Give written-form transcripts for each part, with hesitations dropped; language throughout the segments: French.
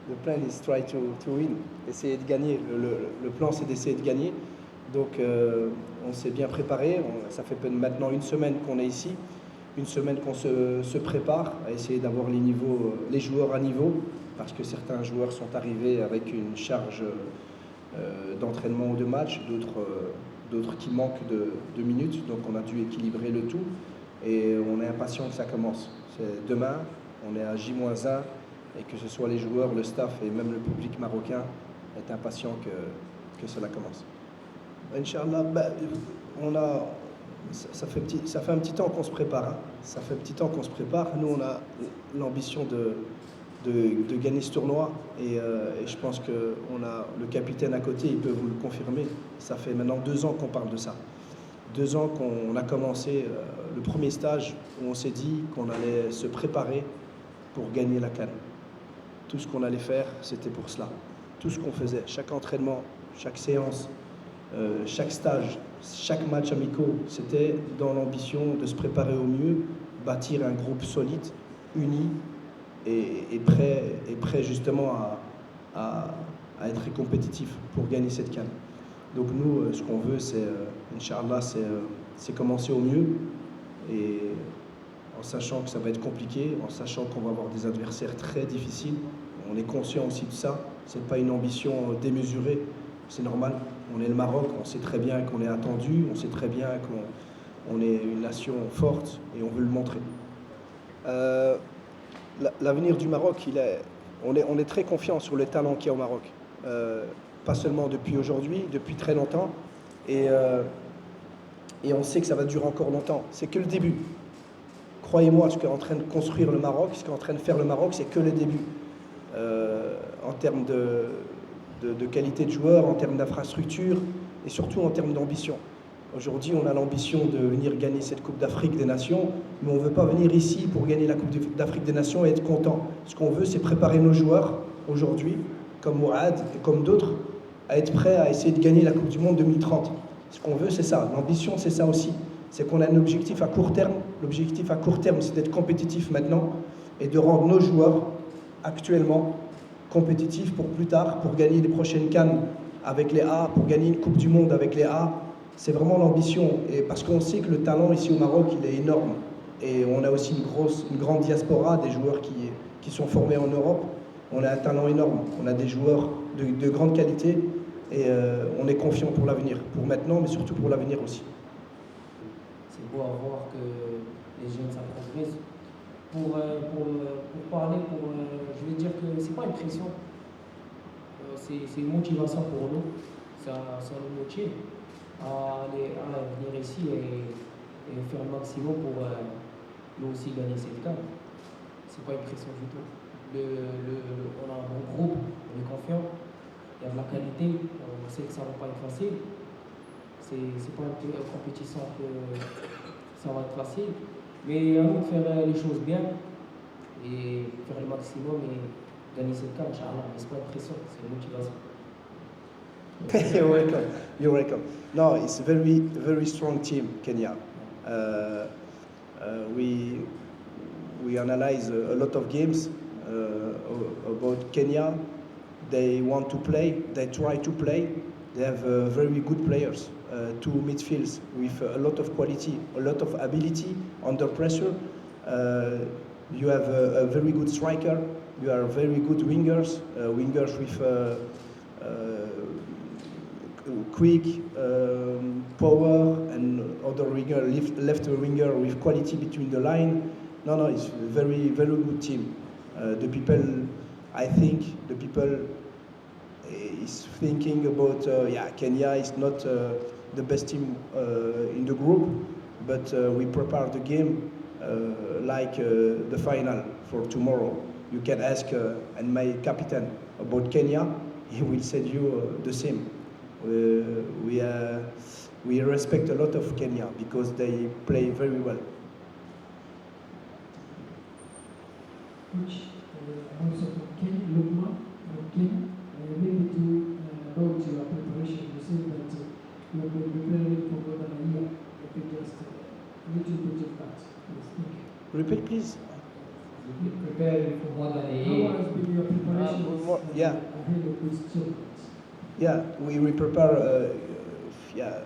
The plan is try to win, essayer de gagner. Le plan, c'est d'essayer de gagner. Donc, on s'est bien préparé. Ça fait maintenant une semaine qu'on est ici, une semaine qu'on se prépare à essayer d'avoir les joueurs à niveau, parce que certains joueurs sont arrivés avec une charge d'entraînement ou de match, d'autres qui manquent de minutes. Donc, on a dû équilibrer le tout et on est impatient que ça commence. C'est demain, on est à J-1 et que ce soit les joueurs, le staff et même le public marocain est impatient que cela commence. Inch'Allah, ça fait un petit temps qu'on se prépare. Hein. Ça fait un petit temps qu'on se prépare. Nous, on a l'ambition de gagner ce tournoi et je pense que le capitaine à côté, il peut vous le confirmer. Ça fait maintenant 2 ans qu'on parle de ça. 2 ans qu'on a commencé le premier stage où on s'est dit qu'on allait se préparer pour gagner la CAN. Tout ce qu'on allait faire, c'était pour cela. Tout ce qu'on faisait, chaque entraînement, chaque séance, chaque stage, chaque match amicaux, c'était dans l'ambition de se préparer au mieux, bâtir un groupe solide, uni et prêt justement à être compétitif pour gagner cette CAN. Donc nous, ce qu'on veut, c'est, Inch'Allah, c'est commencer au mieux et en sachant que ça va être compliqué, en sachant qu'on va avoir des adversaires très difficiles. On est conscient aussi de ça, c'est pas une ambition démesurée, c'est normal. On est le Maroc, on sait très bien qu'on est attendu, on sait très bien qu'on est une nation forte et on veut le montrer. L'avenir du Maroc, on est très confiant sur le talent qu'il y a au Maroc. Pas seulement depuis aujourd'hui, depuis très longtemps. Et on sait que ça va durer encore longtemps. C'est que le début. Croyez-moi, ce qu'est en train de construire le Maroc, ce qu'est en train de faire le Maroc, c'est que le début. En termes de qualité de joueurs, en termes d'infrastructure et surtout en termes d'ambition. Aujourd'hui, on a l'ambition de venir gagner cette Coupe d'Afrique des Nations, mais on ne veut pas venir ici pour gagner la Coupe d'Afrique des Nations et être content. Ce qu'on veut, c'est préparer nos joueurs aujourd'hui, comme Mourad et comme d'autres, à être prêts à essayer de gagner la Coupe du Monde 2030. Ce qu'on veut, c'est ça. L'ambition, c'est ça aussi. C'est qu'on a un objectif à court terme. L'objectif à court terme, c'est d'être compétitif maintenant et de rendre nos joueurs actuellement compétitifs pour plus tard, pour gagner les prochaines CAN avec les A, pour gagner une Coupe du Monde avec les A. C'est vraiment l'ambition. Et parce qu'on sait que le talent ici au Maroc, il est énorme. Et on a aussi une grande diaspora, des joueurs qui sont formés en Europe. On a un talent énorme. On a des joueurs de grande qualité. Et on est confiant pour l'avenir, pour maintenant, mais surtout pour l'avenir aussi. C'est beau à voir que les jeunes, ça progresse. Pour parler, je veux dire que c'est pas une pression, c'est une motivation pour nous. Ça nous motive à venir ici et faire le maximum pour nous aussi gagner cette CAN. C'est pas une pression du tout. On a un bon groupe, on est confiant. Il y a de la qualité, on sait que ça ne va pas être facile. C'est pas une compétition que ça va être facile. Mais à nous de faire les choses bien et faire le maximum et gagner cette CAN, Inch'Allah. Mais c'est pas une pression, c'est une motivation. You're welcome. You're welcome. No, it's a very, very strong team, Kenya. We analyze a lot of games about Kenya. They want to play, they try to play. They have very good players, 2 midfields with a lot of quality, a lot of ability under pressure. You have a very good striker. You are very good wingers, wingers with quick power, and other winger, left winger with quality between the line. No, it's a very, very good team. The people, I think, the people is thinking about, Kenya is not the best team in the group, but we prepare the game like the final for tomorrow. You can ask and my captain about Kenya, he will say you the same. We respect a lot of Kenya because they play very well. Coach, also from Kenya, Lukman from Kenya, maybe to about your preparation, you said that you have been preparing for more than a year. If you just a little bit of that, please. Thank you. Repeat, please. Preparing for more than a year. How has been your preparation? yeah. ahead of this tournament? Yeah, we prepare. Yeah,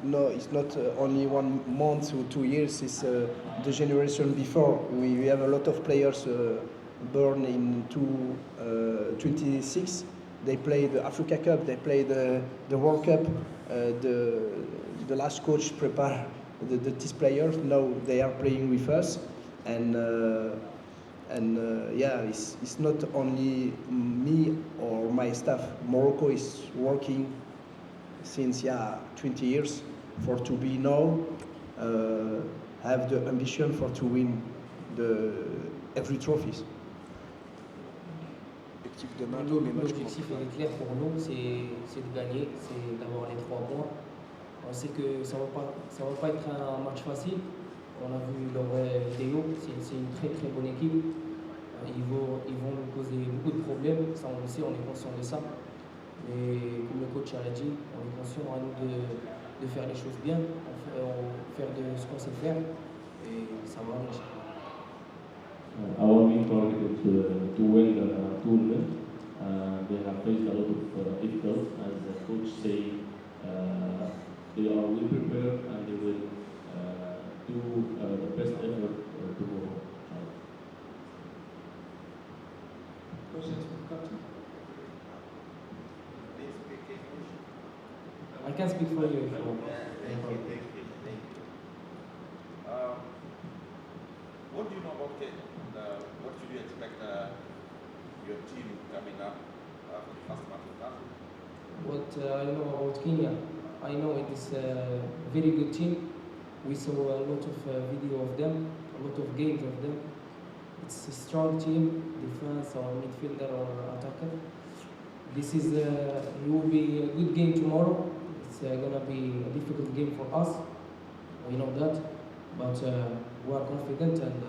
no, it's not only 1 month or 2 years. It's the generation before. We have a lot of players born in 26. They play the Africa Cup. They play the World Cup. The last coach prepare these players. Now they are playing with us, and. Yeah, it's not only me or my staff. Morocco is working since 20 years for to be now have the ambition for to win every trophies. Objectif de Mado, mais match L'objectif est clair pour nous, c'est de gagner, c'est d'avoir les 3 points. On sait que ça va pas être un match facile. On a vu leur vidéo, c'est une très très bonne équipe. Ils vont nous poser beaucoup de problèmes, ça on le sait, on est conscient de ça. Mais comme le coach a dit, on est conscient à nous de faire les choses bien, faire de ce qu'on sait faire et ça va aller. Our main target is to win the tournament. They have faced a lot of difficulties, as the coach say. They are well prepared and they will do the best effort tomorrow. Questions for the captain? I can speak for you if you want. Thank you. What do you know about Kenya? What should you expect your team coming up for the first match of that? What I know about Kenya, I know it is a very good team. We saw a lot of video of them, a lot of games of them. It's a strong team, defense or midfielder or attacker. This is it will be a good game tomorrow. It's gonna be a difficult game for us. We know that, but we are confident and